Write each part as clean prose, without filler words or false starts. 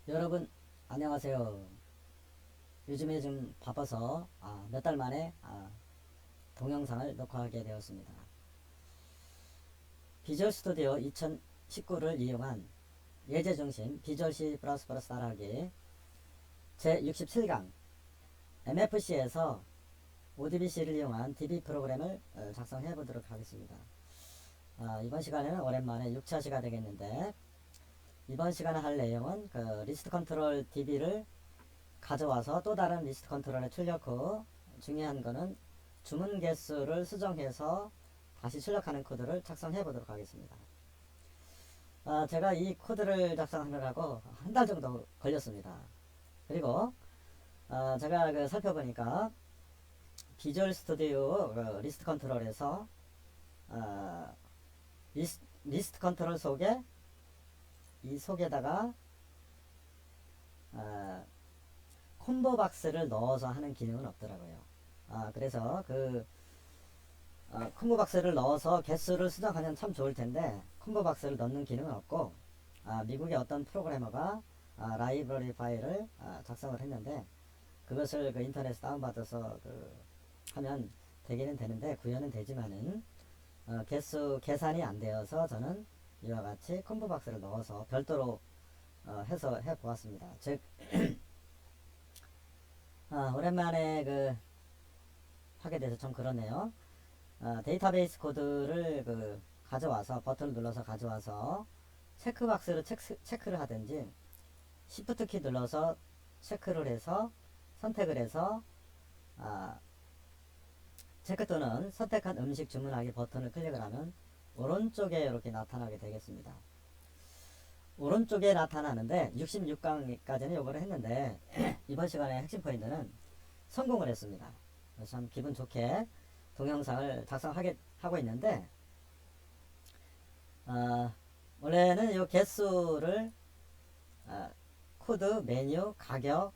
여러분 안녕하세요. 요즘에 좀 바빠서 몇 달 만에 동영상을 녹화하게 되었습니다. 비주얼 스튜디오 2019를 이용한 예제 중심 비주얼 C++ 따라하기 제67강 MFC에서 ODBC를 이용한 DB 프로그램을 작성해 보도록 하겠습니다. 이번 시간에는 오랜만에 6차시가 되겠는데, 이번 시간에 할 내용은 리스트 컨트롤 DB를 가져와서 또 다른 리스트 컨트롤에 출력 후, 중요한 거는 주문 개수를 수정해서 다시 출력하는 코드를 작성해 보도록 하겠습니다. 제가 이 코드를 작성하느라고 한 달 정도 걸렸습니다. 그리고 제가 살펴보니까 비주얼 스튜디오 리스트 컨트롤에서 리스트 컨트롤 속에 이 속에다가 콤보 박스를 넣어서 하는 기능은 없더라고요. 그래서 콤보 박스를 넣어서 개수를 수정하면 참 좋을 텐데, 콤보 박스를 넣는 기능은 없고, 미국의 어떤 프로그래머가 라이브러리 파일을 작성을 했는데, 그것을 인터넷에 다운받아서 하면 되기는 되는데, 구현은 되지만은 개수 계산이 안 되어서 저는 이와 같이 콤보 박스를 넣어서 별도로 해서 해 보았습니다. 즉 오랜만에 하게 돼서 좀 그러네요. 데이터베이스 코드를 가져와서 버튼을 눌러서 가져와서 체크박스를 체크를 하든지 Shift 키 눌러서 체크를 해서 선택을 해서 체크 또는 선택한 음식 주문하기 버튼을 클릭을 하면 오른쪽에 이렇게 나타나게 되겠습니다. 오른쪽에 나타나는데 66강까지는 요거를 했는데 이번 시간에 핵심 포인트는 성공을 했습니다. 참 기분 좋게 동영상을 작성하고 있는데, 원래는 요 개수를 코드, 메뉴, 가격,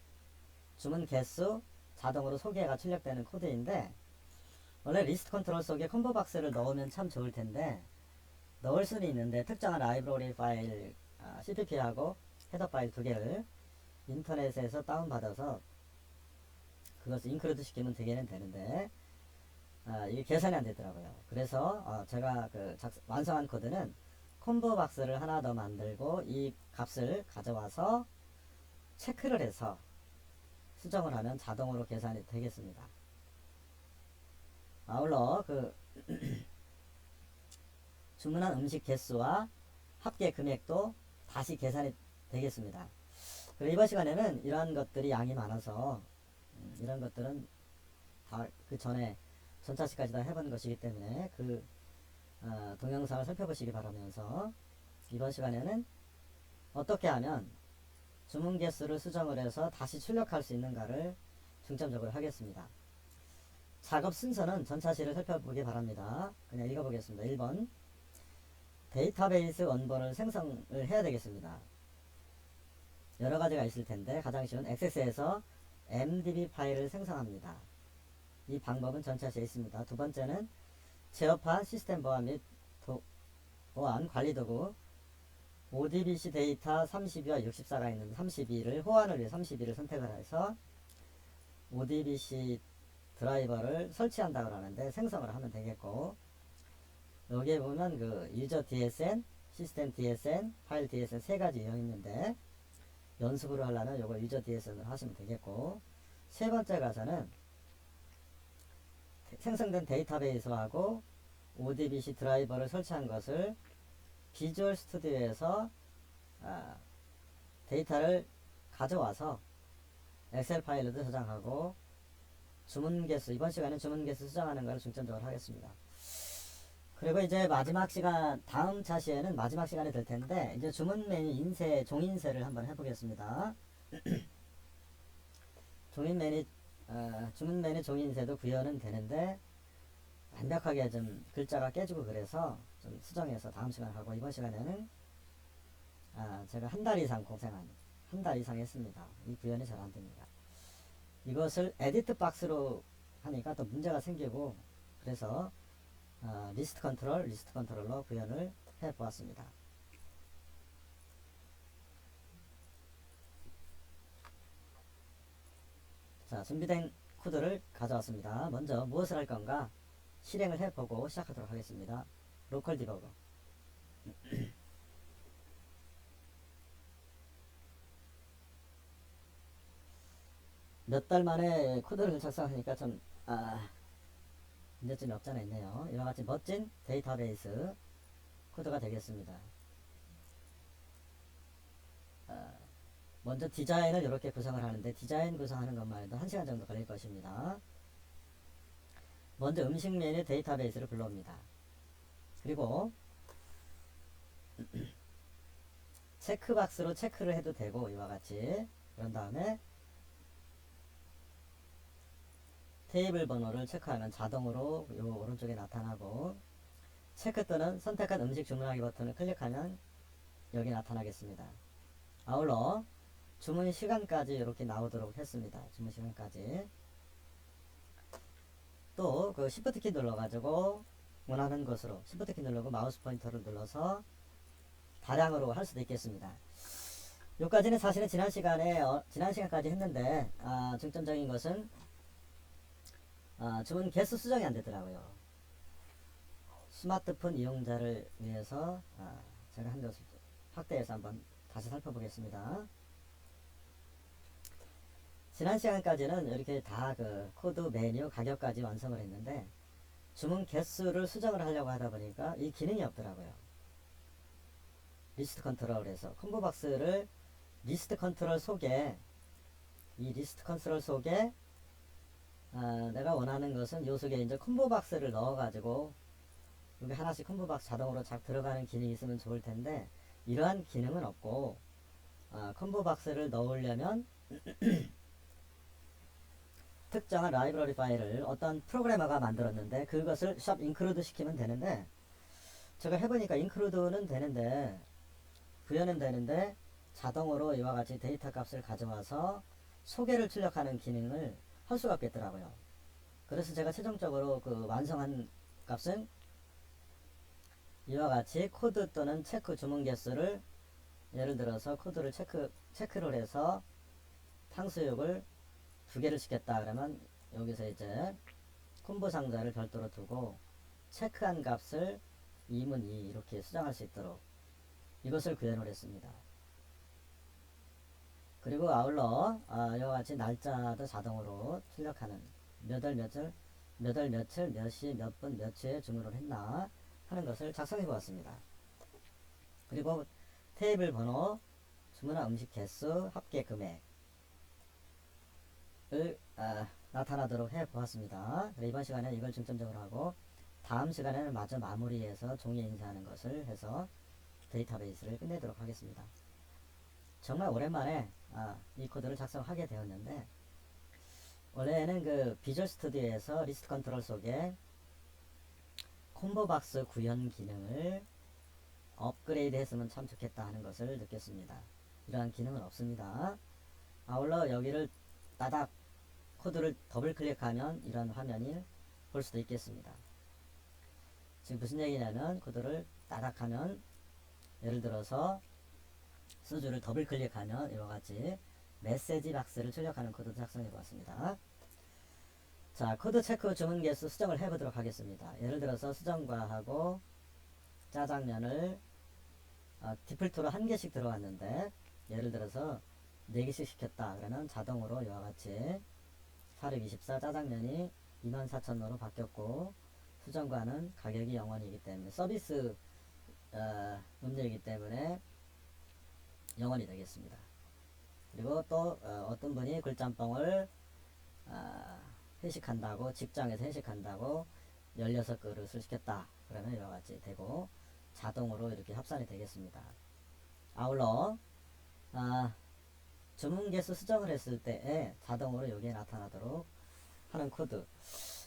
주문 개수 자동으로 소개가 출력되는 코드인데, 원래 리스트 컨트롤 속에 콤보 박스를 넣으면 참 좋을 텐데, 넣을 수는 있는데 특정한 라이브러리 파일 CPP하고 헤더 파일 두 개를 인터넷에서 다운받아서 그것을 인크루드 시키면 되기는 되는데, 이게 계산이 안 되더라고요. 그래서 제가 완성한 코드는 콤보 박스를 하나 더 만들고 이 값을 가져와서 체크를 해서 수정을 하면 자동으로 계산이 되겠습니다. 아울러 주문한 음식 개수와 합계 금액도 다시 계산이 되겠습니다. 그리고 이번 시간에는 이러한 것들이 양이 많아서 이런 것들은 다 그 전에 전차시까지 다 해본 것이기 때문에 동영상을 살펴보시기 바라면서, 이번 시간에는 어떻게 하면 주문 개수를 수정을 해서 다시 출력할 수 있는가를 중점적으로 하겠습니다. 작업 순서는 전차시를 살펴보기 바랍니다. 그냥 읽어보겠습니다. 1번, 데이터베이스 원본을 생성을 해야 되겠습니다. 여러 가지가 있을 텐데 가장 쉬운 액세스에서 MDB 파일을 생성합니다. 이 방법은 전차시에 있습니다. 두 번째는 제어판 시스템 보안 및 보안 관리 도구 ODBC 데이터 32와 64가 있는 32를 호환을 위해 32를 선택을 해서 ODBC 드라이버를 설치한다고 하는데 생성을 하면 되겠고, 여기에 보면 유저 DSN, 시스템 DSN, 파일 DSN 세 가지 유형이 있는데, 연습으로 하려면 요거 유저 DSN을 하시면 되겠고, 세 번째 가서는 생성된 데이터베이스하고 ODBC 드라이버를 설치한 것을 비주얼 스튜디오에서 데이터를 가져와서 엑셀 파일로도 저장하고, 주문 개수, 이번 시간에 주문 개수 수정하는 것을 중점적으로 하겠습니다. 그리고 이제 마지막 시간, 다음 차시에는 마지막 시간이 될 텐데, 이제 주문 메뉴 인쇄, 종인쇄를 한번 해보겠습니다. 주문 메뉴 종인쇄도 구현은 되는데, 완벽하게 좀 글자가 깨지고 그래서 좀 수정해서 다음 시간에 하고, 이번 시간에는 제가 한 달 이상 한 달 이상 했습니다. 이 구현이 잘 안됩니다. 이것을 에디트 박스로 하니까 또 문제가 생기고, 그래서 리스트 컨트롤로 구현을 해 보았습니다. 자, 준비된 코드를 가져왔습니다. 먼저 무엇을 할 건가 실행을 해보고 시작하도록 하겠습니다. 로컬 디버거. 몇 달 만에 코드를 작성하니까 좀 문제점이 없잖아 있네요. 이와 같이 멋진 데이터베이스 코드가 되겠습니다. 먼저 디자인을 이렇게 구성을 하는데, 디자인 구성하는 것만 해도 1시간 정도 걸릴 것입니다. 먼저 음식 메뉴 데이터베이스를 불러옵니다. 그리고 체크박스로 체크를 해도 되고, 이와 같이. 그런 다음에 테이블 번호를 체크하면 자동으로 요 오른쪽에 나타나고, 체크 또는 선택한 음식 주문하기 버튼을 클릭하면 여기 나타나겠습니다. 아울러 주문 시간까지 이렇게 나오도록 했습니다. 주문 시간까지. 또 그 Shift 키 눌러가지고 원하는 것으로 Shift 키 누르고 마우스 포인터를 눌러서 다량으로 할 수도 있겠습니다. 여기까지는 사실은 지난 시간까지 했는데, 중점적인 것은 주문 개수 수정이 안 되더라고요. 스마트폰 이용자를 위해서 제가 한 것을 확대해서 한번 다시 살펴보겠습니다. 지난 시간까지는 이렇게 다 그 코드, 메뉴, 가격까지 완성을 했는데, 주문 개수를 수정을 하려고 하다 보니까 이 기능이 없더라고요. 리스트 컨트롤에서 콤보 박스를 리스트 컨트롤 속에, 이 리스트 컨트롤 속에 내가 원하는 것은 요 속에 이제 콤보 박스를 넣어 가지고 여기 하나씩 콤보 박스 자동으로 작 들어가는 기능이 있으면 좋을 텐데, 이러한 기능은 없고, 콤보 박스를 넣으려면 특정한 라이브러리 파일을 어떤 프로그래머가 만들었는데 그것을 샵 인크루드 시키면 되는데, 제가 해보니까 인크루드는 되는데, 부여는 되는데 자동으로 이와 같이 데이터 값을 가져와서 소개를 출력하는 기능을 할 수가 없겠더라고요. 그래서 제가 최종적으로 그 완성한 값은 이와 같이 코드 또는 체크 주문 개수를, 예를 들어서 코드를 체크를 해서 탕수육을 2개를 시켰다 그러면 여기서 이제 콤보 상자를 별도로 두고 체크한 값을 2문 2 이렇게 수정할 수 있도록 이것을 구현을 했습니다. 그리고 아울러 이와 같이 날짜도 자동으로 출력하는, 몇 월 며칠 몇 시 몇 분 몇 초에 주문을 했나 하는 것을 작성해 보았습니다. 그리고 테이블 번호, 주문한 음식 개수, 합계 금액을 나타나도록 해 보았습니다. 이번 시간에 이걸 중점적으로 하고, 다음 시간에는 마저 마무리해서 종이에 인쇄하는 것을 해서 데이터베이스를 끝내도록 하겠습니다. 정말 오랜만에 이 코드를 작성하게 되었는데, 원래는 그 비주얼 스튜디오에서 리스트 컨트롤 속에 콤보 박스 구현 기능을 업그레이드 했으면 참 좋겠다 하는 것을 느꼈습니다. 이러한 기능은 없습니다. 아울러 여기를 따닥 코드를 더블 클릭하면 이런 화면이 볼 수도 있겠습니다. 지금 무슨 얘기냐면, 코드를 따닥 하면, 예를 들어서 수주를 더블 클릭하면 이와 같이 메시지 박스를 출력하는 코드 작성해 보았습니다. 자, 코드 체크 주문 개수 수정을 해 보도록 하겠습니다. 예를 들어서 수정과하고 짜장면을 디폴트로 1개씩 들어왔는데, 예를 들어서 4개씩 시켰다 그러면 자동으로 이와 같이 4624 짜장면이 24,000원으로 바뀌었고, 수정과는 가격이 0원이기 때문에 서비스 음료이기 때문에 0원이 되겠습니다. 그리고 또 어떤 분이 굴짬뽕을 회식한다고, 직장에서 회식한다고 16그릇을 시켰다 그러면 이와 같이 되고 자동으로 이렇게 합산이 되겠습니다. 아울러 주문 개수 수정을 했을 때에 자동으로 여기에 나타나도록 하는 코드.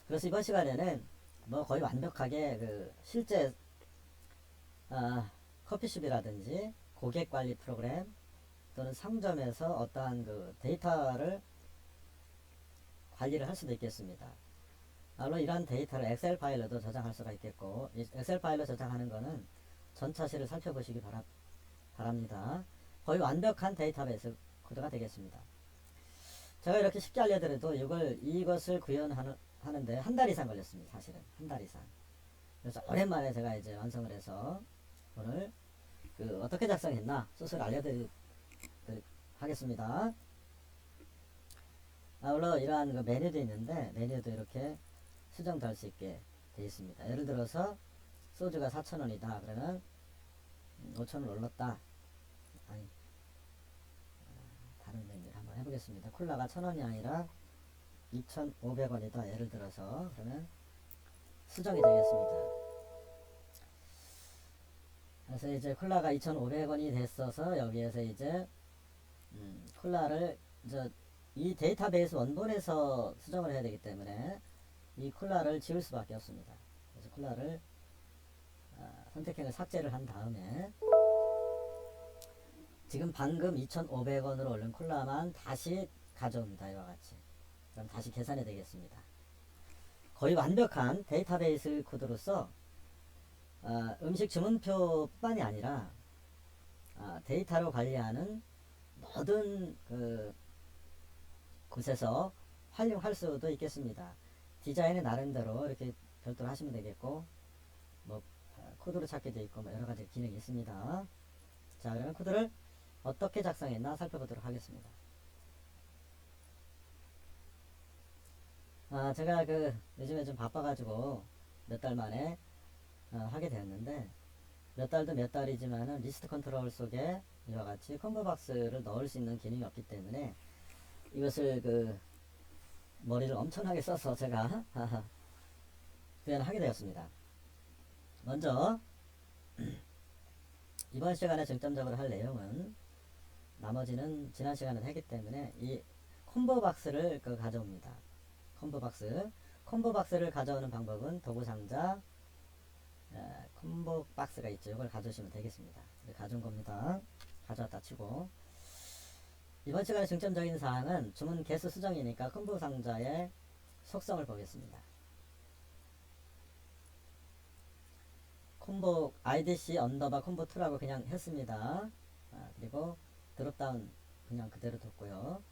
그래서 이번 시간에는 뭐 거의 완벽하게 그 실제 커피숍이라든지 고객관리 프로그램 또는 상점에서 어떠한 그 데이터를 관리를 할 수도 있겠습니다. 물론 이러한 데이터를 엑셀 파일로도 저장할 수가 있겠고, 이 엑셀 파일로 저장하는 거는 전차시를 살펴보시기 바랍니다. 거의 완벽한 데이터베이스 코드가 되겠습니다. 제가 이렇게 쉽게 알려드려도 이것을 구현하는데 한 달 이상 걸렸습니다. 사실은 한 달 이상. 그래서 오랜만에 제가 이제 완성을 해서 오늘 어떻게 작성했나 소스를 알려드리도록 하겠습니다. 물론 이러한 메뉴도 있는데 메뉴도 이렇게 수정도 할 수 있게 되어 있습니다. 예를 들어서 소주가 4,000원이다 그러면 5,000원 올랐다. 아니, 다른 메뉴를 한번 해보겠습니다. 콜라가 1,000원이 아니라 2,500원이다. 예를 들어서 그러면 수정이 되겠습니다. 그래서 이제 콜라가 2,500원이 됐어서 여기에서 이제 콜라를 이 데이터베이스 원본에서 수정을 해야 되기 때문에 이 콜라를 지울 수밖에 없습니다. 그래서 콜라를 선택해서 삭제를 한 다음에 지금 방금 2,500원으로 올린 콜라만 다시 가져옵니다. 이와 같이. 그럼 다시 계산이 되겠습니다. 거의 완벽한 데이터베이스 코드로서 음식 주문표뿐만이 아니라 데이터로 관리하는 모든 곳에서 활용할 수도 있겠습니다. 디자인은 나름대로 이렇게 별도로 하시면 되겠고 뭐 코드로 찾게 되어 있고 뭐 여러가지 기능이 있습니다. 자, 그러면 코드를 어떻게 작성했나 살펴보도록 하겠습니다. 제가 요즘에 좀 바빠가지고 몇 달 만에 하게 되었는데 몇 달도 몇 달이지만은 리스트 컨트롤 속에 이와 같이 콤보 박스를 넣을 수 있는 기능이 없기 때문에 이것을 머리를 엄청나게 써서 제가 구현을 하게 되었습니다. 먼저 이번 시간에 중점적으로 할 내용은 나머지는 지난 시간에 했기 때문에 이 콤보 박스를 가져옵니다. 콤보 박스를 가져오는 방법은 도구 상자 콤보 박스가 있죠. 이걸 가져오시면 되겠습니다. 가져온 겁니다. 가져왔다 치고 이번 시간에 중점적인 사항은 주문 개수 수정이니까 콤보 상자의 속성을 보겠습니다. 콤보 IDC 언더바 콤보2라고 그냥 했습니다. 그리고 드롭다운 그냥 그대로 뒀고요.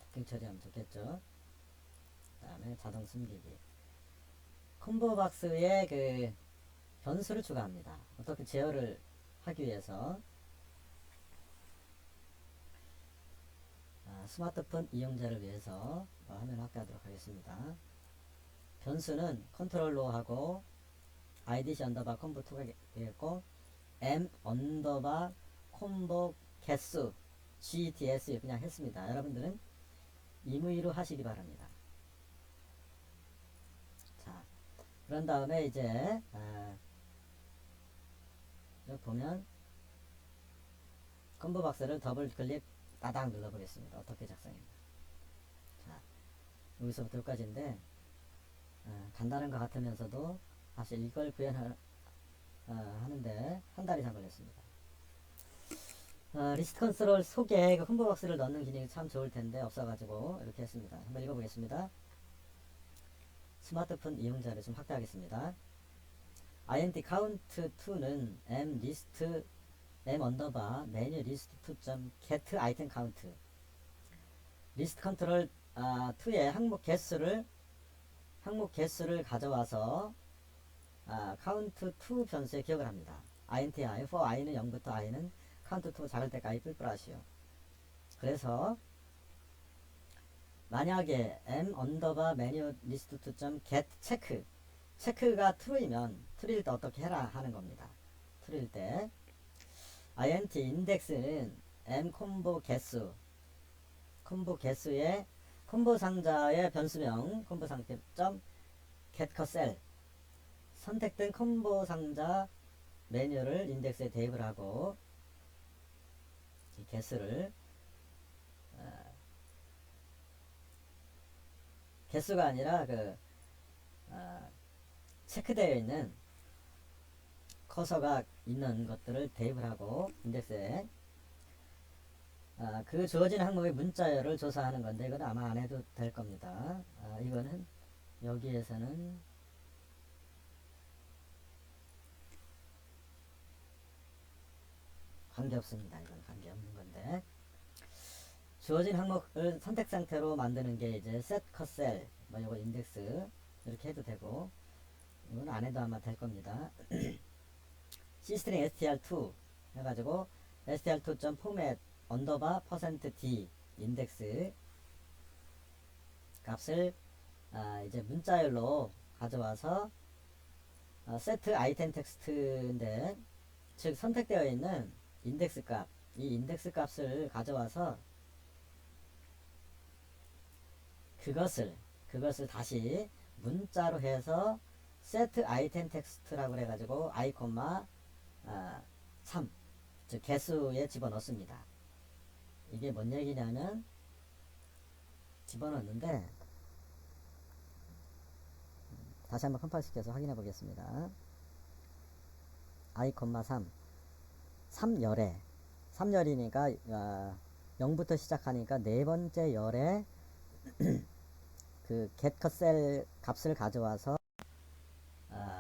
토핑 처리하면 좋겠죠. 그 다음에 자동 숨기기. 콤보 박스에 변수를 추가합니다. 어떻게 제어를 하기 위해서 스마트폰 이용자를 위해서 화면 확대하도록 하겠습니다. 변수는 컨트롤로 하고 IDC 언더바 콤보2가 되겠고 M 언더바 콤보 개수 GTS 그냥 했습니다. 여러분들은 임의로 하시기 바랍니다. 자, 그런 다음에 이제 여기 보면 콤보 박스를 더블 클릭 따닥 눌러 보겠습니다. 어떻게 작성했나. 자, 여기서부터 여기까지인데 간단한 것 같으면서도 사실 이걸 하는데 한 달 이상 걸렸습니다. 리스트 컨트롤 속에 콤보 박스를 넣는 기능이 참 좋을 텐데 없어가지고 이렇게 했습니다. 한번 읽어보겠습니다. 스마트폰 이용자를 좀 확대하겠습니다. int count 2는 m list m 언더바 메뉴 리스트 2. get item count 리스트 컨트롤 2의 항목 개수를 가져와서 count 2 변수에 기억을 합니다. int i for i는 0부터 i는 count 2 작을 때까지 뿔뿔하시오. 그래서 만약에 m 언더바 메뉴 리스트 2. get 체크가 true이면 true일 때 어떻게 해라 하는 겁니다. true일 때 int 인덱스는 m 콤보 개수의 콤보 상자의 변수명 콤보 상태 get cell 선택된 콤보 상자 메뉴를 인덱스에 대입을 하고 이 개수를 개수가 아니라 체크되어 있는 커서가 있는 것들을 대입을 하고 인덱스에 그 주어진 항목의 문자열을 조사하는 건데 이건 아마 안 해도 될 겁니다. 이거는 여기에서는 관계없습니다. 이건 관계없는 건데 주어진 항목을 선택 상태로 만드는 게 이제 set cut cell, 뭐 요거 인덱스 이렇게 해도 되고, 이건 안 해도 아마 될 겁니다. cstring str2 해가지고 str2.format 언더바 %d 인덱스 값을 이제 문자열로 가져와서 set item 텍스트인데, 즉 선택되어 있는 인덱스 값, 이 인덱스 값을 가져와서 그것을 다시 문자로 해서 set item 텍스트라고 해가지고 i, 3, 즉 개수에 집어넣습니다. 이게 뭔 얘기냐면, 집어넣는데 다시 한번 컴파일시켜서 확인해 보겠습니다. i, 3 3열에 3열이니까 0부터 시작하니까 네 번째 열에 그 getCell 값을 가져와서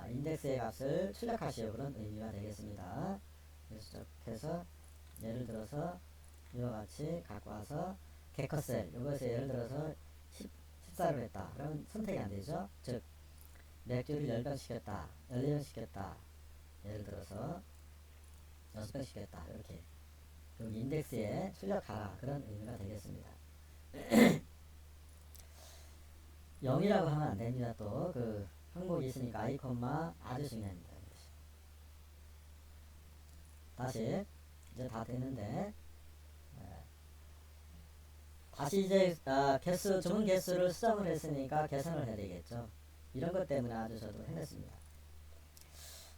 인덱스의 값을 출력하시오, 그런 의미가 되겠습니다. 그래서 예를 들어서 이와 같이 갖고 와서 getCell 이것을 예를 들어서 14를 했다. 그러면 선택이 안 되죠. 즉 맥주를 10병 시켰다, 14병 시켰다, 예를 들어서 6병 시켰다, 이렇게 여기 인덱스에 출력하라, 그런 의미가 되겠습니다. 0이라고 하면 안 됩니다. 또 그 항목이 있으니까 i, 아주 중요합니다. 다시 이제 다 됐는데, 다시 이제 주문 개수를 수정을 했으니까 계산을 해야 되겠죠. 이런 것 때문에 아주 저도 해냈습니다.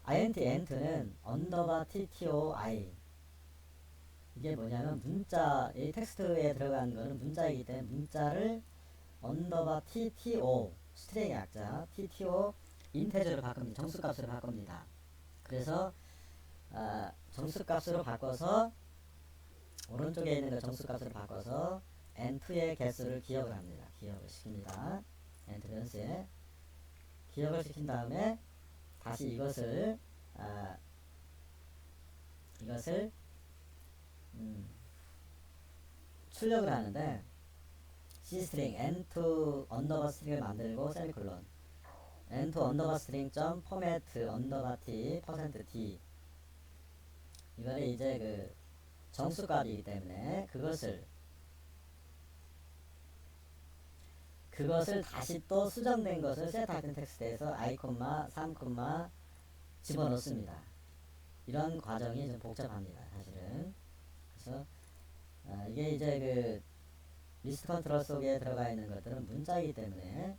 int ent는 언더바 ttoi, 이게 뭐냐면 문자, 이 텍스트에 들어간 거는 문자이기 때문에 문자를 언더바 tto, 스트링의 약자 tto 인테저로 바꿉니다. 정수값으로 바꿉니다. 그래서 정수값으로 바꿔서 오른쪽에 있는 거 정수값으로 바꿔서 n2의 개수를 기억을 합니다. 기억을 시킵니다. n2 변수에 기억을 시킨 다음에 다시 이것을 출력을 하는데, cstring n2 언더바 스트링을 만들고 세미콜론 n2 언더바 스트링 점 포매트 언더바 t %d, 이거는 이제 그 정수값이기 때문에 그것을 다시 또 수정된 것을 set item 텍스트에서 i, 3, 집어넣습니다. 이런 과정이 좀 복잡합니다, 사실은. 그래서 이게 이제 그 리스트 컨트롤 속에 들어가 있는 것들은 문자이기 때문에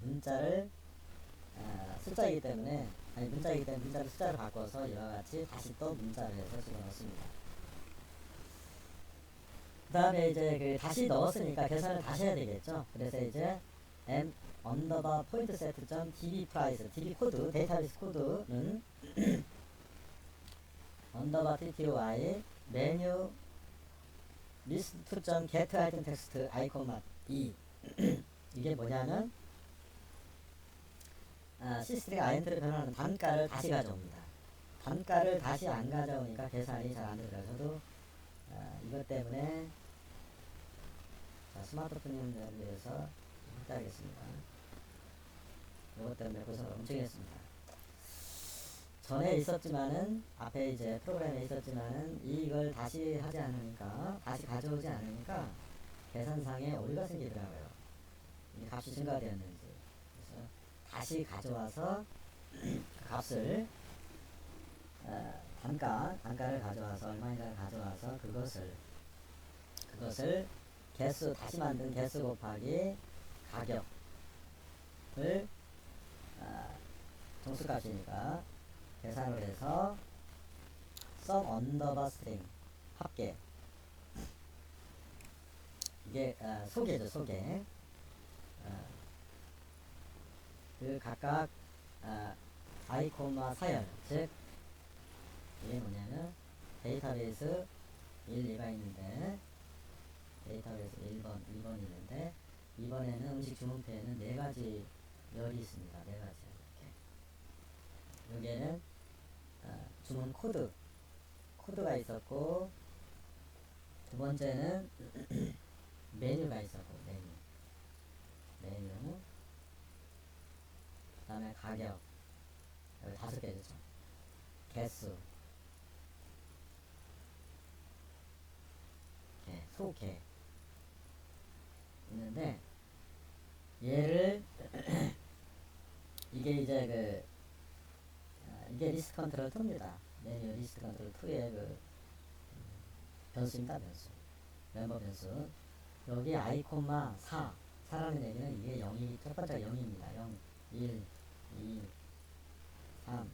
문자를 숫자이기 때문에 문자를 숫자로 바꿔서 이와 같이 다시 또 문자를 해서 집어넣습니다. 그 다음에 이제 그 다시 넣었으니까 계산을 다시 해야 되겠죠. 그래서 이제 m 언더바 포인트 세트 점 db 프라이스, db 코드, 데이터베이스 코드는 언더바 ttoi 메뉴 리스트 점 get item 텍스트 i, 2 이게 뭐냐면 cstring int를 변환하는 단가를 다시 가져옵니다. 단가를 다시 안 가져오니까 계산이 잘 안 되더라고요. 저도 이것 때문에 스마트폰을 위해서 확대하겠습니다. 이것 때문에 고생을 엄청 했습니다. 전에 있었지만은, 앞에 이제 프로그램에 있었지만은, 이걸 다시 하지 않으니까, 다시 가져오지 않으니까, 계산상에 오류가 생기더라고요. 이 값이 증가되었는지. 그래서 다시 가져와서, 값을, 단가를 가져와서, 얼마인가를 가져와서, 그것을 개수, 다시 만든 개수 곱하기 가격을, 정수값이니까, 계산을 해서 sum 언더바 스트링 합계, 이게 소개죠. 소개. 그 각각 i, 4열, 즉 이게 뭐냐면 데이터베이스 1, 2가 있는데, 데이터베이스 1번, 2번이 있는데, 이번에는 음식 주문표에는 4가지 열이 있습니다. 4가지. 여기에는 주문 코드가 있었고, 두 두 번째는 메뉴가 있었고, 메뉴. 그 다음에 가격. 여기 5개죠. 개수. 소개. 있는데, 얘를, 이게 이제 이게 리스트 컨트롤 2입니다. 메뉴 리스트 컨트롤 2의 변수입니다, 변수. 멤버 변수. 여기 i, 4라는 얘기는 이게 0이, 첫 번째가 0입니다. 0, 1, 2, 3,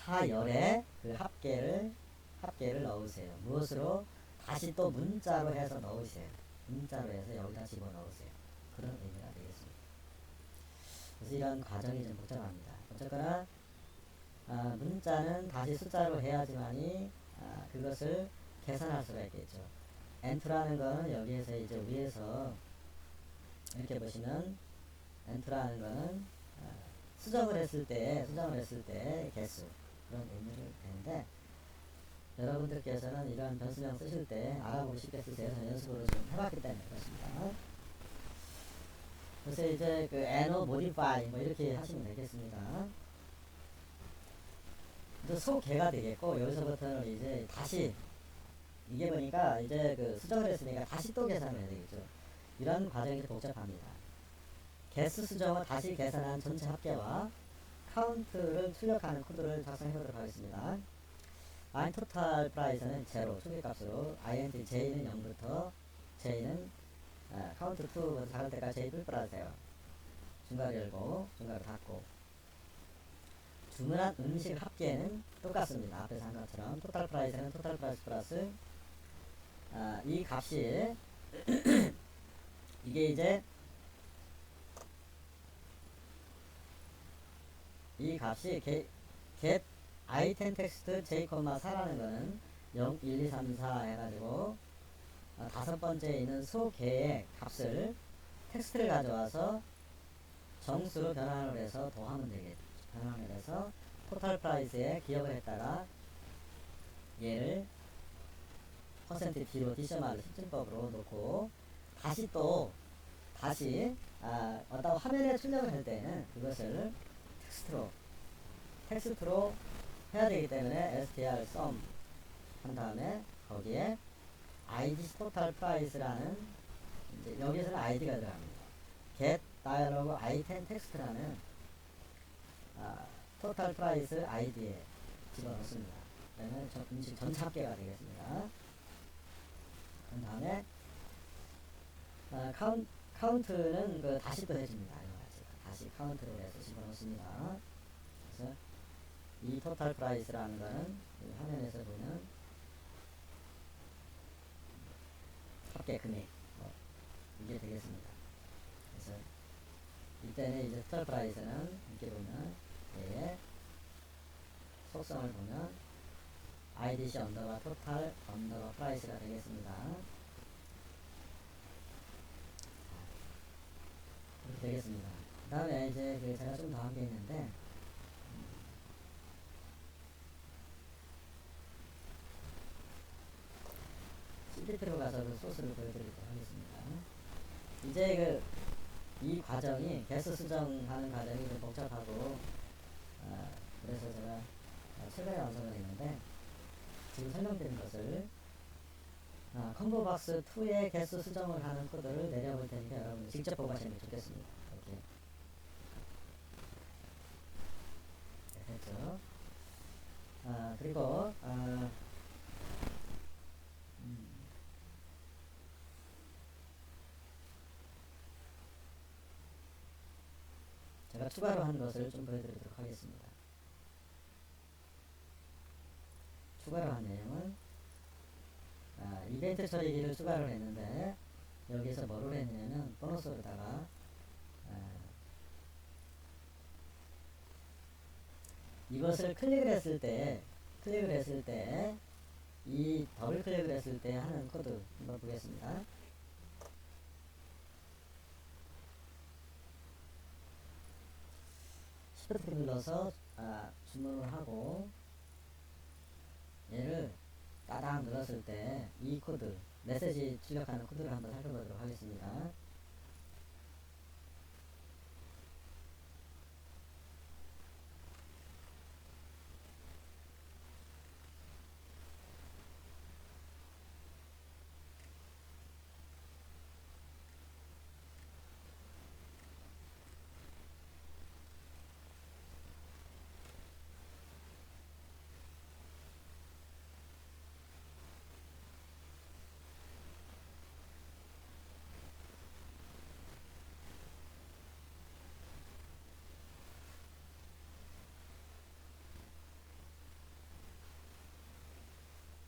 4열에 그 합계를 넣으세요. 무엇으로? 다시 또 문자로 해서 넣으세요. 문자로 해서 여기다 집어 넣으세요. 그런 의미가 되겠습니다. 그래서 이런 과정이 좀 복잡합니다. 어쨌거나 문자는 다시 숫자로 해야지만이 그것을 계산할 수가 있겠죠. 엔트라는 거는 여기에서 이제 위에서 이렇게 보시면 엔트라는 거는 수정을 했을 때 개수 그런 의미를 되는데, 여러분들께서는 이런 변수명 쓰실 때 알아보고 쉽게 쓰세요. 저는 연습으로 좀 해봤기 때문에 그렇습니다. 그래서 이제 NO modify 이렇게 하시면 되겠습니다. 이제 소개가 되겠고, 여기서부터는 이제 다시 이게 보니까 이제 수정을 했으니까 다시 또 계산을 해야 되겠죠. 이런 과정이 복잡합니다. 개수 수정을 다시 계산한 전체 합계와 카운트를 출력하는 코드를 작성해 보도록 하겠습니다. i total price는 0, 초기값으로 int j는 0부터 j는 count to 작을 때까지 j 뿔뿔 하세요. 중괄호 열고 중괄호 닫고, 주문한 음식 합계는 똑같습니다. 앞에서 한 것처럼 total price는 total price 플러스 이 값이 이게 이제 이 값이 get item text j, 4라는 거는 0, 1, 2, 3, 4 해가지고 다섯 번째에 있는 소개의 값을 텍스트를 가져와서 정수로 변환을 해서 더하면 되겠죠. 변환을 해서 토탈 프라이스에 기억을 했다가 얘를 %D로 디셔말로 실증법으로 놓고 다시 어떤 화면에 출력을 할 때는 그것을 텍스트로 해야 되기 때문에 str sum 한 다음에 거기에 id total price라는, 이제 여기서는 id가 들어갑니다. get dialog item text라는 total price id에 집어넣습니다. 그러면 음식 전체 합계가 되겠습니다. 그 다음에 카운트는 다시 또 해줍니다. 다시 카운트로 해서 집어넣습니다. 그래서 이 토탈 프라이스라는 거는 화면에서 보면 합계 금액 이게 되겠습니다. 그래서 이때는 이제 토탈 프라이스는 이렇게 보면 속성을 보면 IDC 언더바 토탈 언더바 프라이스가 되겠습니다. 이렇게 되겠습니다. 그 다음에 이제 제가 좀 더 한 게 있는데, CPT로 가서 소스를 보여드리도록 하겠습니다. 이제 이 과정이 개수 수정하는 과정이 좀 복잡하고 그래서 제가 최근에 완성을 했는데, 지금 설명드린 것을 컴보박스 2의 개수 수정을 하는 코드를 내려볼 테니까 여러분 직접 보고 하시는 게 좋겠습니다. 이렇게 했죠. 그리고 제가 추가로 한 것을 좀 보여드리도록 하겠습니다. 추가로 한 내용은 이벤트 처리기를 추가를 했는데, 여기서 뭐를 했냐면 보너스로다가 이것을 클릭을 했을 때 이 더블 클릭을 했을 때 하는 코드 한번 보겠습니다. 시프트 눌러서 주문을 하고 얘를 따당 딱 눌렀을 때 이 코드, 메시지 출력하는 코드를 한번 살펴보도록 하겠습니다.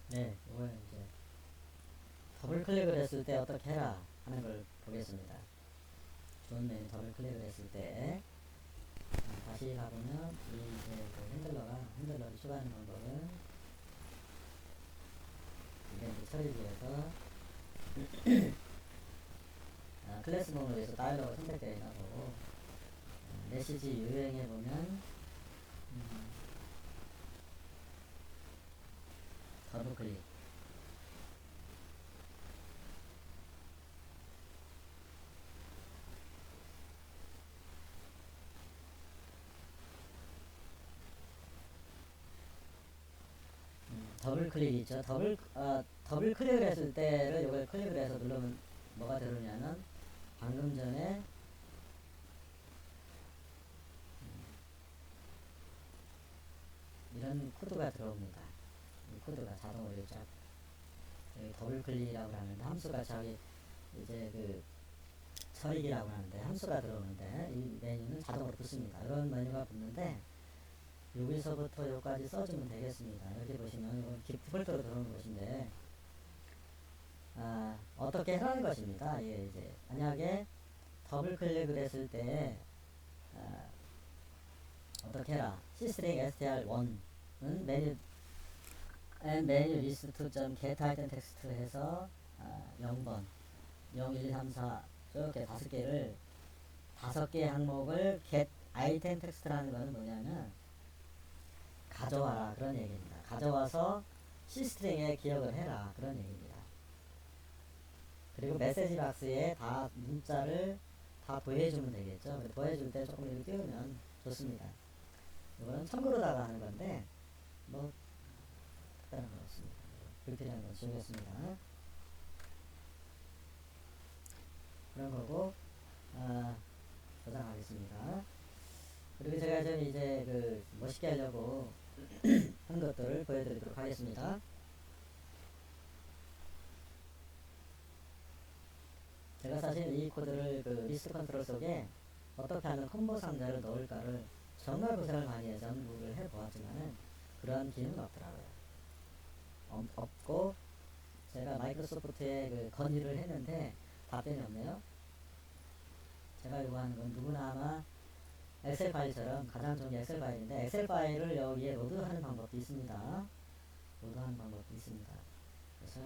네, 이걸 이제 더블 클릭을 했을 때 어떻게 해라 하는 걸 보겠습니다. 존 메뉴 더블 클릭을 했을 때 다시 가보면 이 이제 그 핸들러를 추가하는 방법은 이벤트 처리기에서 클래스 목록에서 다이얼로그 선택되어 있나 보고 메시지 유형에 보면 더블 클릭 더블 클릭 있죠. 더블 클릭을 했을 때를 이걸 클릭을 해서 누르면 뭐가 들어오냐면 방금 전에 이런 코드가 들어옵니다. 이 코드가 자동으로 쫙 여기 더블 클릭이라고 하는데 함수가 저기 이제 그 처리기라고 하는데 함수가 들어오는데 이 메뉴는 자동으로 붙습니다. 이런 메뉴가 붙는데 여기서부터 여기까지 써주면 되겠습니다. 여기 보시면 이건 디폴트로 들어오는 것인데 어떻게 하는 것입니다. 예, 이제 만약에 더블 클릭을 했을 때 어떻게 해라. Cstring str1은 메뉴 list2.get item text 해서 0번 0, 1, 2, 3, 4 이렇게 5개 항목을 get item text라는 것은 뭐냐면 가져와라 그런 얘기입니다. 가져와서 Cstring에 기억을 해라 그런 얘기입니다. 그리고 메시지 박스에 다 문자를 다 도해주면 되겠죠. 도해줄 때 조금 이렇게 띄우면 좋습니다. 이거는 참고로다가 하는 건데 뭐 특별한 건 없습니다. 불필요한 건 지우겠습니다. 그런 거고 저장하겠습니다. 그리고 제가 좀 이제 그 멋있게 하려고 한 것들을 보여드리도록 하겠습니다. 제가 사실 이 코드를 그 리스트 컨트롤 속에 어떻게 하면 콤보 상자를 넣을까를 정말 고생을 많이 해서 연구를 해보았지만은 그런 기능은 없더라고요. 없고 제가 마이크로소프트에 그 건의를 했는데 답변이 없네요. 제가 요구하는 건 누구나 아마 엑셀 파일처럼 가장 좋은 게 엑셀 파일인데 엑셀 파일을 여기에 로드하는 방법도 있습니다. 로드하는 방법도 있습니다. 그래서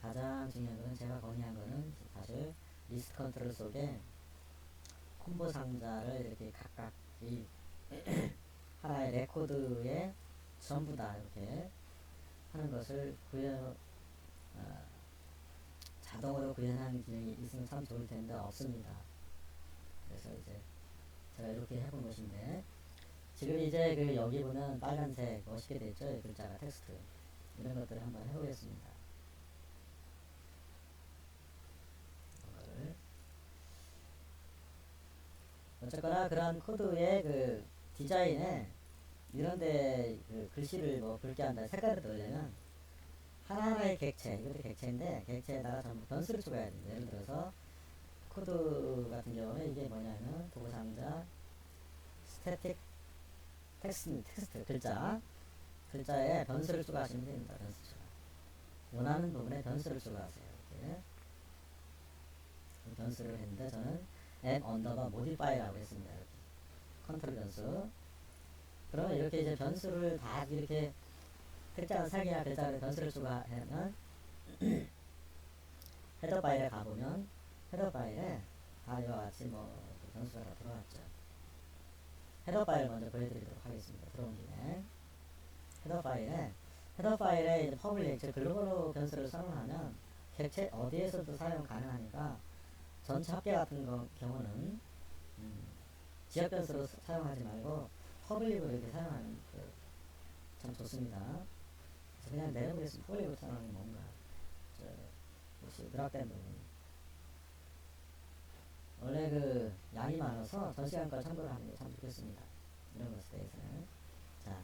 가장 중요한 것은 제가 건의한 거는 사실 리스트 컨트롤 속에 콤보 상자를 이렇게 각각 이 하나의 레코드에 전부 다 이렇게 하는 것을 자동으로 구현하는 기능이 있으면 참 좋을 텐데 없습니다. 그래서 이제 제가 이렇게 해본 것인데 지금 이제 그 여기 보면 빨간색 멋있게 됐죠. 글자가 텍스트 이런 것들을 한번 해보겠습니다. 어쨌거나 그런 코드의 그 디자인에 이런데 그 글씨를 뭐 붉게 한다 색깔을 넣으려면 하나하나의 객체 이것도 객체인데 객체에다가 전부 변수를 추가해야 됩니다. 예를 들어서 코드 같은 경우는 이게 뭐냐면 도구상자 스태틱 텍스트 글자에 변수를 추가하시면 됩니다. 변수 추가 원하는 부분에 변수를 추가하세요. 이렇게 변수를 했는데 저는 add underbar modify라고 했습니다. 이렇게 컨트롤 변수 그러면 이렇게 이제 변수를 다 이렇게 특정한 색이나 글자를 변수를 추가하면 헤더 파일에 가보면 헤더 파일에 다 이와 같이 뭐 변수가 다 들어왔죠. 헤더 파일 먼저 보여드리도록 하겠습니다. 들어온 김에 헤더 파일에 헤더 파일에 이제 퍼블릭, 즉 글로벌 변수를 선언하면 객체 어디에서도 사용 가능하니까 전체 합계 같은 경우는 지역 변수로 사용하지 말고 퍼블릭으로 이렇게 사용하는 참 좋습니다. 그냥 내려보겠습니다. 퍼블릭으로 사용하는 게 뭔가 혹시 누락된 부분, 원래 양이 많아서 전 시간 걸 참고를 하는 게 참 좋겠습니다. 이런 것에 대해서는. 자,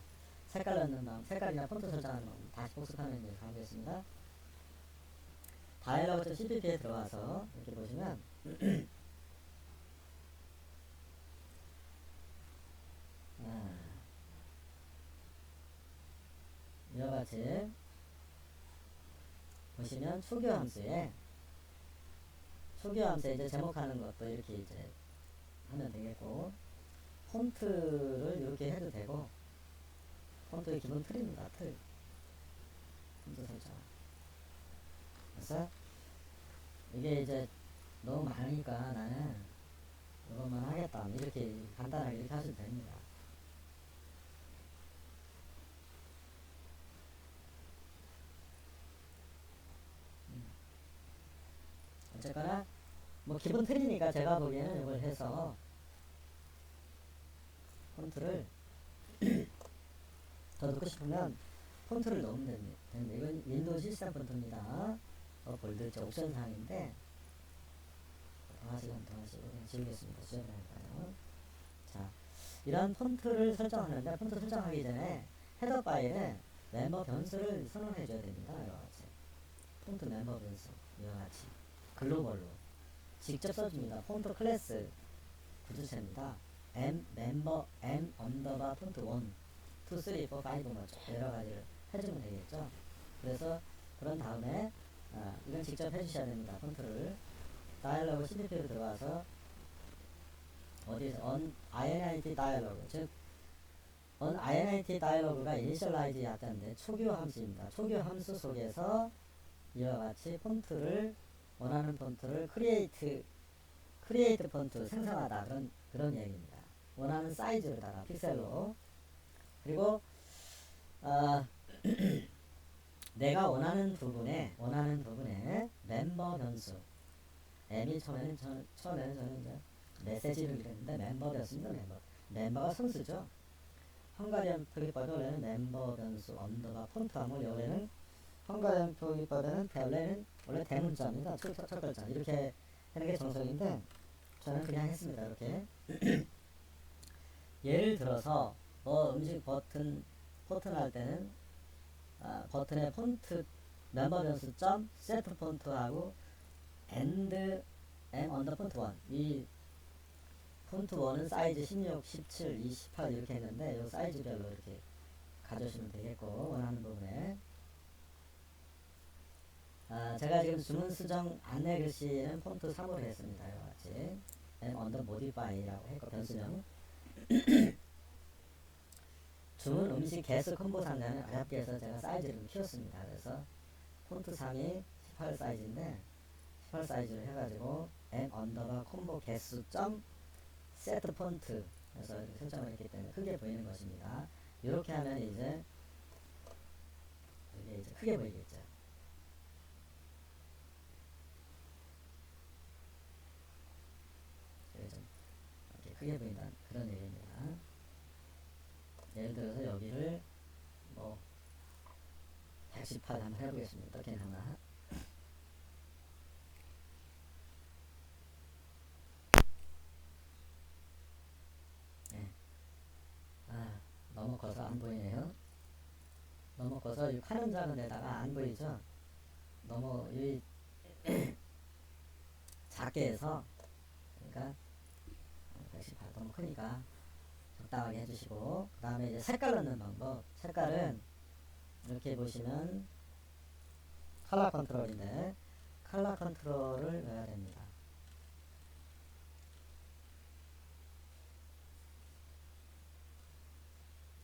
색깔 넣는 방법, 색깔이나 폰트 설정하는 방법 다시 복습하면 이제 가보겠습니다. 다이얼로그 CPP에 들어와서 이렇게 보시면 이와 같이 보시면 초기화 함수에 이제 제목하는 것도 이렇게 이제 하면 되겠고, 폰트를 이렇게 해도 되고, 폰트의 기본 틀입니다. 틀. 폰트 설정. 그래서 이게 이제 너무 많으니까 나는 이것만 하겠다. 이렇게 간단하게 이렇게 하셔도 됩니다. 어쨌거나 뭐 기본 틀이니까 제가 보기에는 이걸 해서 폰트를 더 넣고 싶으면 폰트를 넣으면 됩니다. 이건 윈도우 시스템 폰트입니다. 볼드 옵션 사항인데 더 하시고 그냥 지우겠습니다. 지워버릴까요? 자, 이런 폰트를 설정하는데, 폰트 설정하기 전에 헤더 파일에 멤버 변수를 선언해 줘야 됩니다. 이와 같이 폰트 멤버 변수, 이와 같이 글로벌로 직접 써줍니다. 폰트 클래스 부주체입니다. 멤버 언더바 폰트 1, 2, 3, 4, 5 뭐 여러 가지를 해주면 되겠죠. 그래서 그런 다음에 이건 직접 해주셔야 됩니다. 폰트를 다이얼로그 CPP로 들어와서 어디에서 on init 다이얼로그, 즉 on init 다이얼로그가 initialize 약자인데 초기화 함수입니다. 초기화 함수 속에서 이와 같이 폰트를, 원하는 폰트를 create 폰트 생성하다, 그런 얘기입니다. 원하는 사이즈로다가 픽셀로. 그리고 내가 원하는 부분에 멤버 변수, M이 처음에는 저는 이제 메시지를 이랬는데 멤버였습니다. 멤버가 선수죠. 헝가리안 표기법에 원래는 멤버 변수 언더바 폰트 하면, 원래는 헝가리안 표기법에는 원래 대문자입니다. 첫 글자 이렇게 하는 게 정석인데 저는 그냥 했습니다. 이렇게 예를 들어서 뭐 음식 버튼 할 때는 버튼의 폰트 멤버 변수 점 세트 폰트하고 and m 언더 폰트 1, 이 폰트 1은 사이즈 16, 17, 28 이렇게 했는데 이 사이즈별로 이렇게 가져오시면 되겠고, 원하는 부분에 제가 지금 주문 수정 안내 글씨는 폰트 3으로 했습니다. 이와 같이 m 언더 모디파이라고 했고, 변수명 주문 음식 개수 콤보 상자는 어렵게 해서 제가 사이즈를 좀 키웠습니다. 그래서 폰트 3이 18 사이즈인데 18 사이즈를 해가지고 m 언더바 콤보 개수 점 세트 폰트 해서 이렇게 설정을 했기 때문에 크게 보이는 것입니다. 이렇게 하면 이제 이게 이제 크게 보이겠죠. 좀 이렇게 크게 보인다, 그런 얘기입니다. 예를 들어서 여기를 뭐 118 한번 해보겠습니다. 어떻게 하나. 네. 너무 커서 안 보이네요. 너무 커서 이 카는 작은 데다가 안 보이죠. 너무 이 작게 해서, 그러니까 118 너무 크니까 적당하게 해주시고, 그 다음에 이제 색깔 넣는 방법. 색깔은 이렇게 보시면 컬러 컨트롤인데 컬러 컨트롤을 넣어야 됩니다.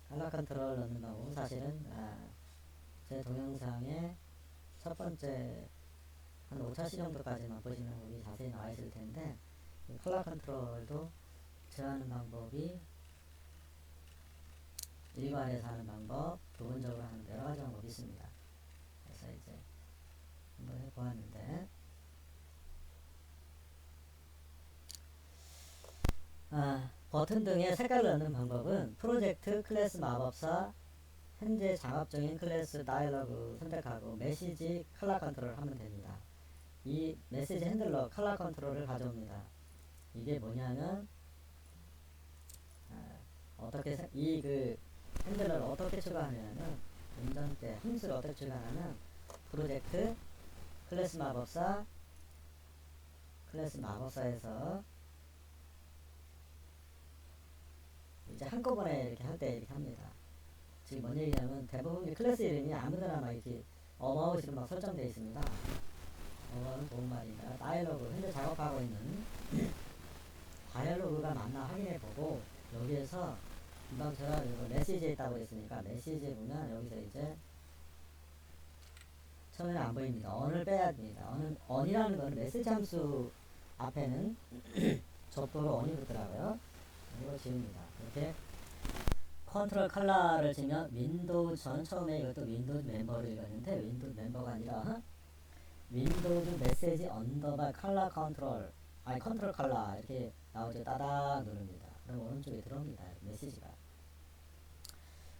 컬러 컨트롤 넣는 방법, 사실은 제 동영상에 첫 번째 한 5차시 정도까지만 보시는 방법이 자세히 나와 있을 텐데, 컬러 컨트롤도 제어하는 방법이 일괄해서 하는 방법, 부분적으로 하는 여러 가지 방법이 있습니다. 그래서 이제 한번 해보았는데, 버튼 등의 색깔을 넣는 방법은 프로젝트, 클래스 마법사, 현재 장업 중인 클래스 다이얼로그 선택하고 메시지 컬러 컨트롤 하면 됩니다. 이 메시지 핸들러 컬러 컨트롤을 가져옵니다. 이게 뭐냐면 어떻게 이 그 핸들러를 어떻게 추가하냐면 운전대 함수를 어떻게 추가하냐면 프로젝트 클래스 마법사에서 이제 한꺼번에 이렇게 할 때 이렇게 합니다. 지금 뭔 얘기냐면 대부분 클래스 이름이 아무데나 막 이렇게 어바웃으로 막 설정되어 있습니다. 어바웃은 도움말입니다. 다이얼로그 현재 작업하고 있는 다이얼로그가 맞나 확인해보고 여기에서 금방 제가 메시지에 있다고 했으니까 메시지에 보면 여기서 이제 처음에는 안 보입니다. on을 빼야 됩니다. on이라는 거는 메시지 함수 앞에는 접도로 on이 붙더라고요. 이거 지웁니다. 이렇게 컨트롤 컬러를 지면 윈도우 전 처음에 이것도 윈도우 멤버를 읽었는데 윈도우 멤버가 아니라 윈도우 메시지 언더바 컬러 컨트롤 컨트롤 컬러 이렇게 나오죠. 따닥 누릅니다. 그럼 오른쪽에 들어옵니다. 메시지가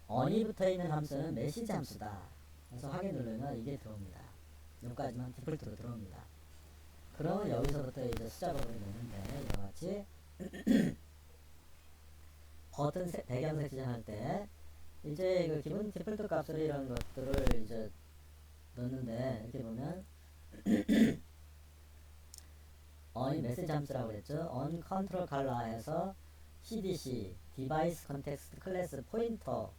on이 붙어있는 함수는 메시지 함수다. 그래서 확인 누르면 이게 들어옵니다. 여기까지만 디폴트로 들어옵니다. 그러면 여기서부터 이제 숫자 버튼을 넣는데 이와 같이 버튼 배경색 지정할 때 이제 그 기본 디폴트 값으로 이런 것들을 이제 넣는데 이렇게 보면 on이 메시지 함수라고 그랬죠. on 컨트롤 컬러에서 cdc 디바이스 컨텍스트 클래스 포인터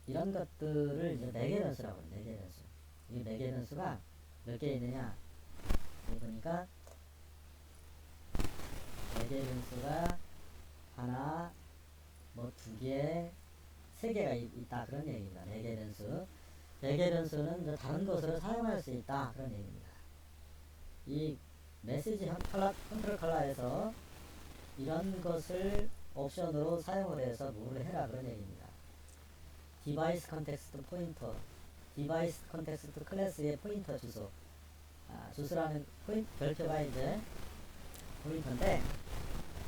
이런 것들을 이제 매개 변수라고 해요. 매개 변수. 이 매개 변수가 몇 개 있느냐? 여기 보니까 매개 변수가 하나, 뭐 두 개, 세 개가 있다 그런 얘기입니다. 매개 변수. 매개 변수는 이제 다른 것으로 사용할 수 있다 그런 얘기입니다. 이 메시지 컨트롤 컬러에서 이런 것을 옵션으로 사용을 해서 뭐를 해라 그런 얘기입니다. 디바이스 컨텍스트 포인터, 디바이스 컨텍스트 클래스의 포인터 주소. 주소라는 별표가 이제 포인터인데,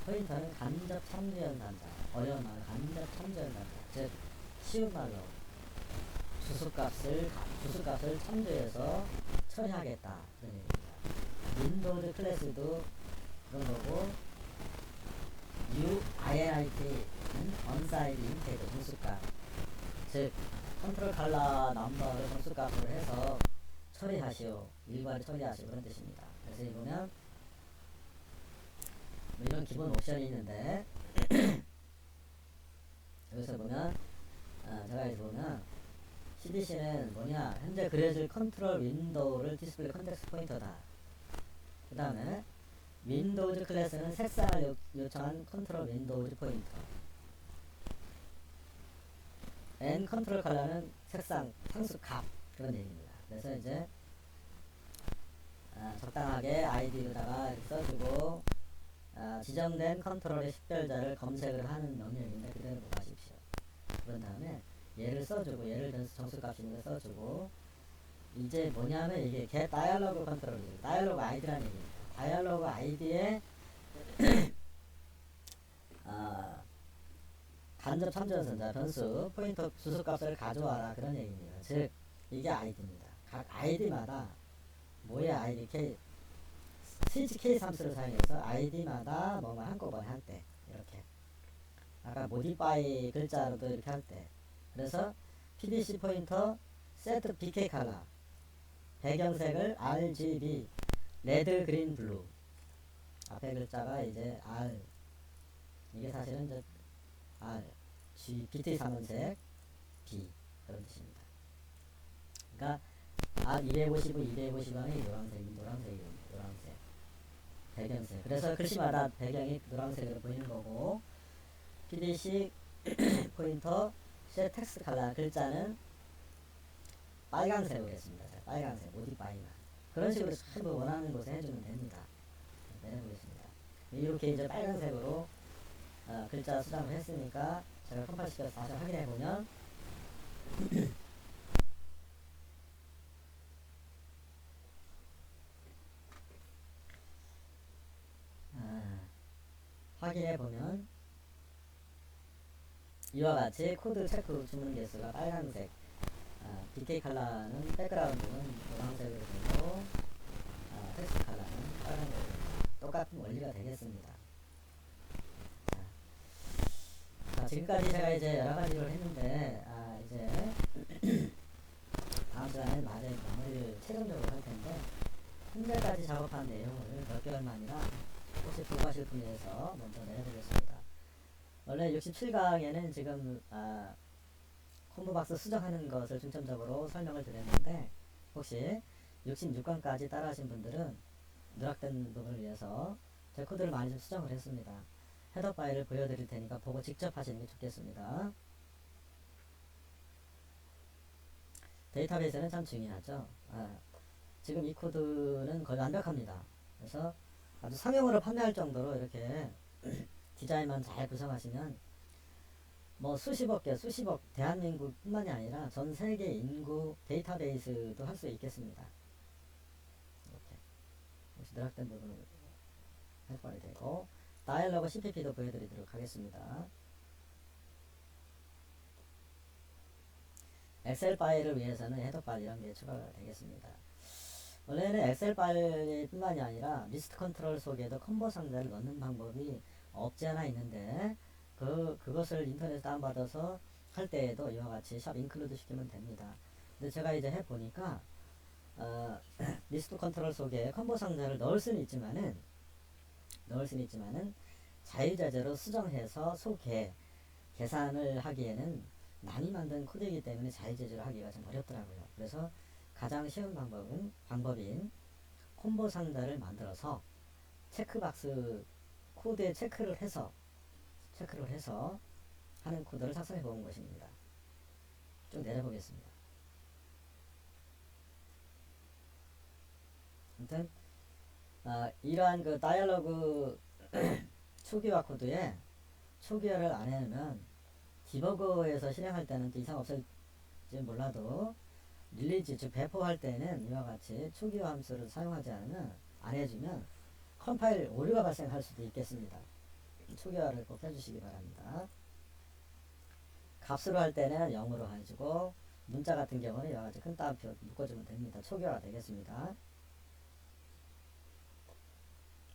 포인터는 간접 참조 연산자, 어려운 말, 간접 참조 연산자, 즉 쉬운 말로 주소값을 참조해서 처리하겠다 그런 얘기입니다. 윈도우즈 클래스도 그런 거고, UINIT는 언사이드 인테저 정수값, 즉 컨트롤 컬러 넘버를 정수값으로 해서 처리하시오, 일괄 처리하시오 그런 뜻입니다. 그래서 여기 보면 뭐 이런 기본 옵션이 있는데 여기서 보면 제가 여기 보면 CDC는 뭐냐, 현재 그려질 컨트롤 윈도우를 디스플레이 컨텍스트 포인터다. 그 다음에 윈도우즈 클래스는 색상을 요청한 컨트롤 윈도우즈 포인터, N 컨트롤 컬러는 색상 상수 값 그런 얘기입니다. 그래서 이제 적당하게 아이디로다가 이렇게 써주고 지정된 컨트롤의 식별자를 검색을 하는 명령인데 그대로 보가십시오. 그런 다음에 얘를 써주고 얘를 정수값 있는 거 써주고 이제 뭐냐면 이게 get 다이얼로그 컨트롤, 다이얼로그 아이디라는 얘기입니다. 다이얼로그 아이디에 간접 참조연산자 변수 포인터 주소값을 가져와라 그런 얘기입니다. 즉 이게 아이디입니다. 각 아이디마다 뭐야 아이디 K 스위치 케이스 함수를 사용해서 아이디마다 뭐뭐 한꺼번에 할 때 이렇게 아까 모디파이 글자로도 이렇게 할 때 그래서 PDC 포인터 set BK 컬러 배경색을 RGB 레드 그린 블루 앞에 글자가 이제 R 이게 사실은 이제 R G BT 삼원색 B 그런 뜻입니다. 그러니까 R 255, 255이 노란색이고 노란색 배경색. 그래서 글씨마다 배경이 노란색으로 보이는 거고 PDC 포인터 셋 텍스트 컬러 글자는 빨간색으로 했습니다. 빨간색 모디파이만 그런 식으로 전부 원하는 곳에 해주면 됩니다. 내려보겠습니다. 이렇게 이제 빨간색으로 글자 수정을 했으니까 제가 컴파일시켜서 다시 확인해 보면 확인해 보면 이와 같이 코드 체크 주문 개수가 빨간색, BK 컬러는 백그라운드는 노란색으로 되고, 텍스트 컬러는 빨간색으로 똑같은 원리가 되겠습니다. 자, 지금까지 제가 이제 여러 가지를 했는데, 이제 다음 시간에 마무리를 최종적으로 할 텐데, 현재까지 작업한 내용을 몇 개월 만이나 혹시 불가실 분에서 먼저 내려드리겠습니다. 원래 67강에는 지금 콤보박스 수정하는 것을 중점적으로 설명을 드렸는데, 혹시 66강까지 따라하신 분들은 누락된 부분을 위해서 제 코드를 많이 좀 수정을 했습니다. 헤더 파일을 보여드릴 테니까 보고 직접 하시는 게 좋겠습니다. 데이터베이스는 참 중요하죠. 지금 이 코드는 거의 완벽합니다. 그래서 아주 상용으로 판매할 정도로 이렇게 디자인만 잘 구성하시면 뭐 수십억 개, 수십억 대한민국 뿐만이 아니라 전 세계 인구 데이터베이스도 할 수 있겠습니다. 이렇게 혹시 누락된 부분을 해봐야 되고, 다이얼로그 CPP도 보여드리도록 하겠습니다. 엑셀 파일을 위해서는 헤더 파일 이런 게 추가가 되겠습니다. 원래는 엑셀 파일 뿐만이 아니라 리스트 컨트롤 속에도 컴보 상자를 넣는 방법이 없지 않아 있는데, 그것을 인터넷에 다운받아서 할 때에도 이와 같이 샵 인클루드 시키면 됩니다. 근데 제가 이제 해보니까 리스트 컨트롤 속에 컴보 상자를 넣을 수는 있지만은 자유자재로 수정해서 계산을 하기에는 남이 만든 코드이기 때문에 자유자재로 하기가 좀 어렵더라고요. 그래서 가장 쉬운 방법인 콤보 상자를 만들어서 체크박스 코드에 체크를 해서 하는 코드를 작성해 본 것입니다. 쭉 내려보겠습니다. 아무튼 이러한 그 다이얼로그 초기화 코드에 초기화를 안 해놓으면 디버거에서 실행할 때는 또 이상 없을지 몰라도 릴리즈 즉 배포할 때는 이와 같이 초기화 함수를 사용하지 않으면, 안 해주면 컴파일 오류가 발생할 수도 있겠습니다. 초기화를 꼭 해주시기 바랍니다. 값으로 할 때는 0으로 해주고, 문자 같은 경우는 이와 같이 큰 따옴표 묶어주면 됩니다. 초기화가 되겠습니다.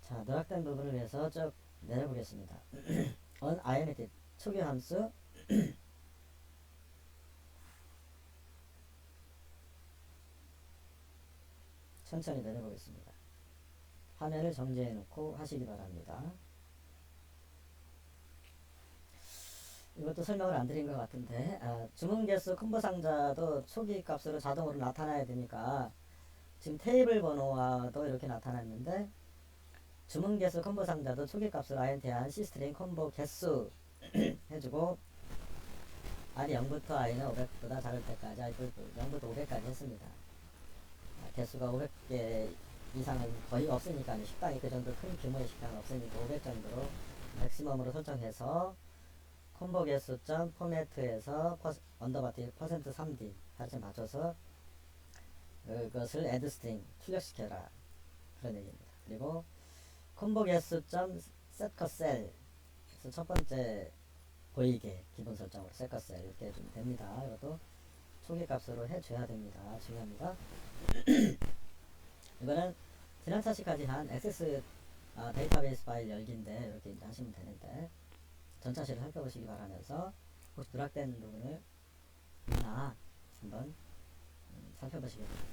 자, 누락된 부분을 위해서 쭉 내려보겠습니다. unInit 초기화 함수 천천히 내려보겠습니다. 화면을 정지해 놓고 하시기 바랍니다. 이것도 설명을 안 드린 것 같은데, 주문 개수 콤보 상자도 초기 값으로 자동으로 나타나야 되니까 지금 테이블 번호와도 이렇게 나타났는데, 주문 개수 콤보 상자도 초기 값으로 int한 C스트링 콤보 개수 해주고, R이 0부터 I는 500보다 작을 때까지 0부터 500까지 했습니다. 개수가 500개 이상은 거의 없으니까, 식당이 그 정도 큰 규모의 식당은 없으니까 500 정도로 맥시멈으로 설정해서 콤보 개수점 포매트에서 언더바티 퍼센트 3D 다시 맞춰서 그것을 add string 출력시켜라, 그런 얘기입니다. 그리고 콤보 개수점 setCell에서 첫 번째 보이게 기본 설정으로 setCell 이렇게 해주면 됩니다. 이것도 초기 값으로 해줘야 됩니다. 중요합니다. 이거는 지난차시까지 한 액세스 데이터베이스 파일 열기인데 이렇게 이제 하시면 되는데, 전차시를 살펴보시기 바라면서 혹시 누락된 부분을 있나 한번 살펴보시기 바랍니다.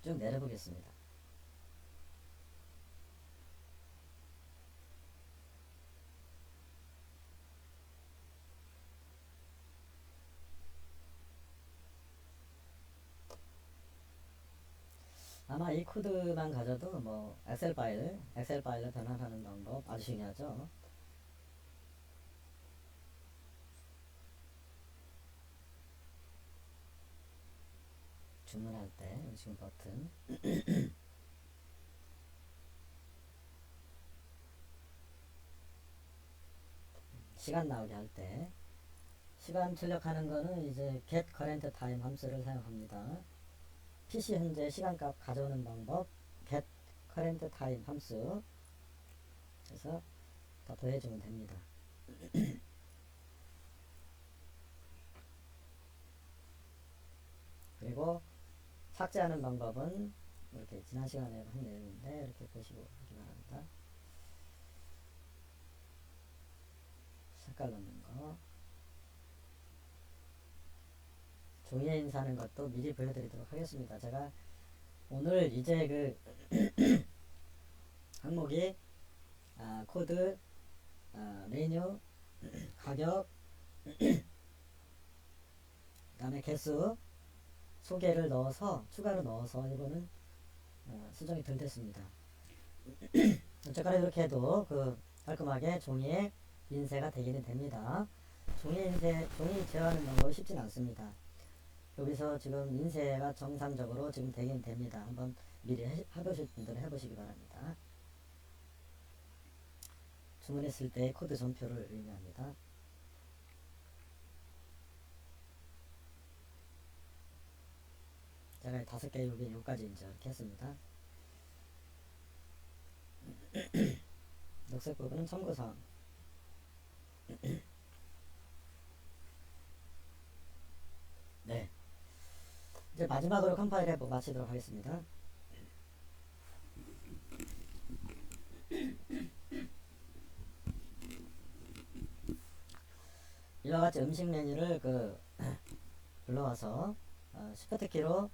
쭉 내려보겠습니다. 아마 이 코드만 가져도 뭐 엑셀 파일로 변환하는 방법 아주 중요하죠. 주문할 때 지금 버튼 시간 나오게 할 때 시간 출력하는 거는 이제 get current time 함수를 사용합니다. PC 현재 시간값 가져오는 방법 get current time 함수 그래서 더 더해주면 됩니다. 그리고 삭제하는 방법은 이렇게 지난 시간에 한 내용인데 이렇게 보시고 하기 바랍니다. 색깔 넣는 거, 종이에 인사하는 것도 미리 보여드리도록 하겠습니다. 제가 오늘 이제 그 항목이 코드, 메뉴, 가격, 그 다음에 개수, 소개를 넣어서 추가로 넣어서 이거는 수정이 덜 됐습니다. 어쨌거나 이렇게 해도 그 깔끔하게 종이에 인쇄가 되기는 됩니다. 종이 제어하는 방법이 쉽진 않습니다. 여기서 지금 인쇄가 정상적으로 지금 되긴 됩니다. 한번 미리 해보실 분들은 해보시기 바랍니다. 주문했을 때 코드 전표를 의미합니다. 제가 5개 여기까지 이제 이렇게 했습니다. 녹색 부분은 참고사항. 네. 이제 마지막으로 컴파일 해보 마치도록 하겠습니다. 이와 같이 음식 메뉴를 눌러와서 시프트 키로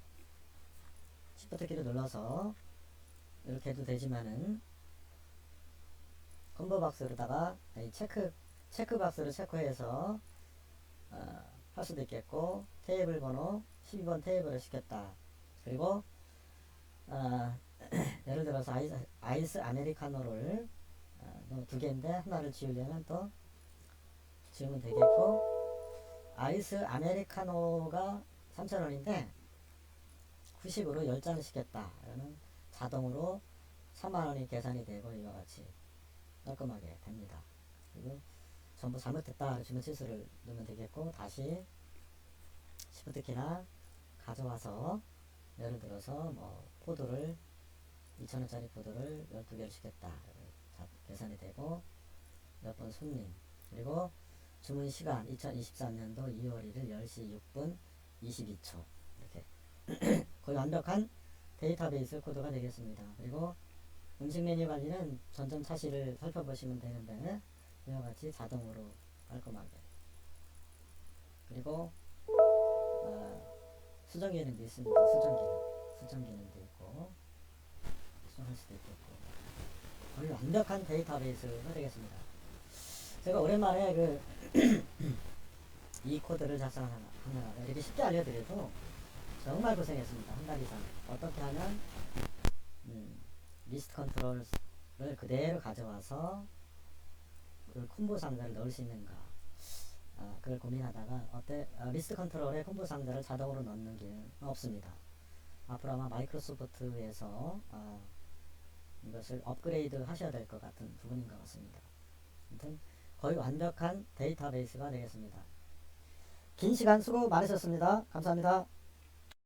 눌러서 이렇게 해도 되지만은 콤보 박스로다가 이 체크 박스를 체크해서 할 수도 있겠고, 테이블 번호 12번 테이블을 시켰다. 그리고 예를 들어서 아이스 아메리카노를 2개인데 하나를 지우려면 또 지우면 되겠고, 아이스 아메리카노가 3,000원인데 후식으로 10잔을 시켰다. 그러면 자동으로 3만원이 계산이 되고 이와 같이 깔끔하게 됩니다. 그리고 전부 잘못됐다 주문 취소를 누르면 되겠고, 다시 시프트 키나 가져와서 예를 들어서 뭐 포도를 2,000원짜리 포도를 12개를 시켰다. 계산이 되고 몇 번 손님, 그리고 주문 시간 2023년도 2월 1일 10시 6분 22초 이렇게 거의 완벽한 데이터베이스 코드가 되겠습니다. 그리고 음식 메뉴 관리는 전전 차시를 살펴보시면 되는데 이와 같이 자동으로 깔끔하게, 그리고 수정 기능도 있습니다. 수정 기능도 있고 수정할 수도 있겠고 거의 완벽한 데이터베이스가 되겠습니다. 제가 오랜만에 이 코드를 작성하느라 이렇게 쉽게 알려드려도 정말 고생했습니다. 한 달 이상. 어떻게 하면 리스트 컨트롤을 그대로 가져와서 그 콤보 상자를 넣을 수 있는가, 그걸 고민하다가 리스트 컨트롤에 콤보 상자를 자동으로 넣는 기능은 없습니다. 앞으로 아마 마이크로소프트에서 이것을 업그레이드 하셔야 될 것 같은 부분인 것 같습니다. 아무튼 거의 완벽한 데이터베이스가 되겠습니다. 긴 시간 수고 많으셨습니다. 감사합니다.